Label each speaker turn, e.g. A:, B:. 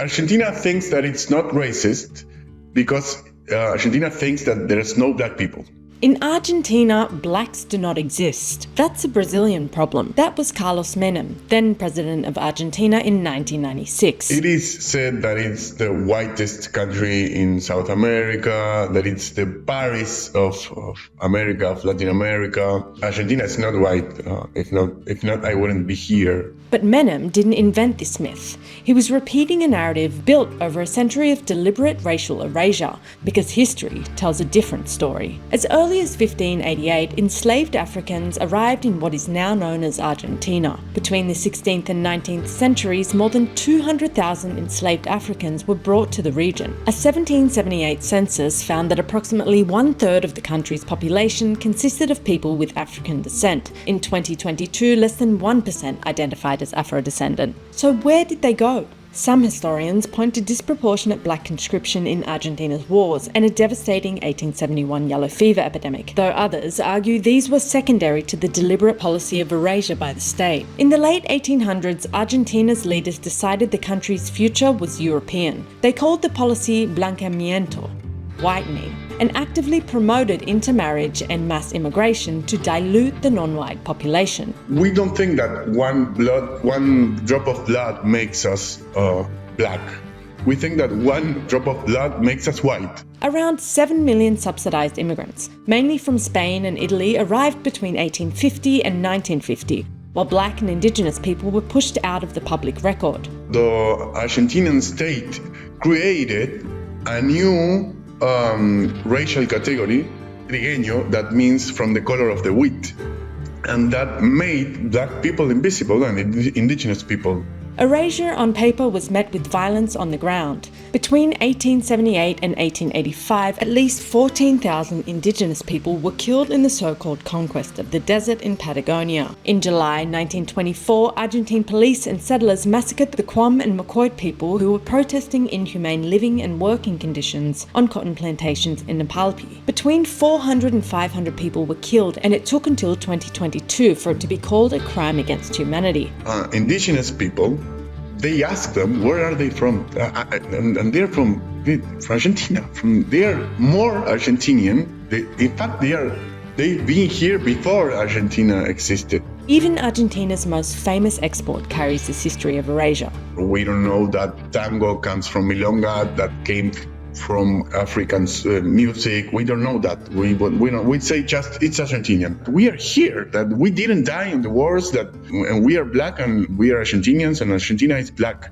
A: Argentina thinks that it's not racist because Argentina thinks that there's no black people.
B: In Argentina, blacks do not exist. That's a Brazilian problem. That was Carlos Menem, then president of Argentina in 1996.
A: It is said that it's the whitest country in South America, that it's the Paris of America, of Latin America. Argentina is not white. If not, I wouldn't be here.
B: But Menem didn't invent this myth. He was repeating a narrative built over a century of deliberate racial erasure, because history tells a different story. As early as 1588, enslaved Africans arrived in what is now known as Argentina. Between the 16th and 19th centuries, more than 200,000 enslaved Africans were brought to the region. A 1778 census found that approximately 1/3 of the country's population consisted of people with African descent. In 2022, less than 1% identified as Afro-descendant. So where did they go? Some historians point to disproportionate black conscription in Argentina's wars and a devastating 1871 yellow fever epidemic, though others argue these were secondary to the deliberate policy of erasure by the state. In the late 1800s, Argentina's leaders decided the country's future was European. They called the policy blanqueamiento, whitening, and actively promoted intermarriage and mass immigration to dilute the non-white population.
A: We don't think that one drop of blood makes us black. We think that one drop of blood makes us white.
B: Around 7 million subsidised immigrants, mainly from Spain and Italy, arrived between 1850 and 1950, while Black and Indigenous people were pushed out of the public record.
A: The Argentinian state created a new racial category, trigueño, that means from the color of the wheat, and that made black people invisible and indigenous people.
B: Erasure on paper was met with violence on the ground. Between 1878 and 1885, at least 14,000 indigenous people were killed in the so-called conquest of the desert in Patagonia. In July 1924, Argentine police and settlers massacred the Quam and Macoit people who were protesting inhumane living and working conditions on cotton plantations in Napalpi. Between 400 and 500 people were killed, and it took until 2022 for it to be called a crime against humanity.
A: Indigenous people, they ask them where are they from, and they're from Argentina. They're more Argentinian. In fact, they've been here before Argentina existed.
B: Even Argentina's most famous export carries this history of erasure.
A: We don't know that tango comes from Milonga, that came from African music. We don't know that. We say just it's Argentinian. We are here, that we didn't die in the wars, and we are black and we are Argentinians and Argentina is black.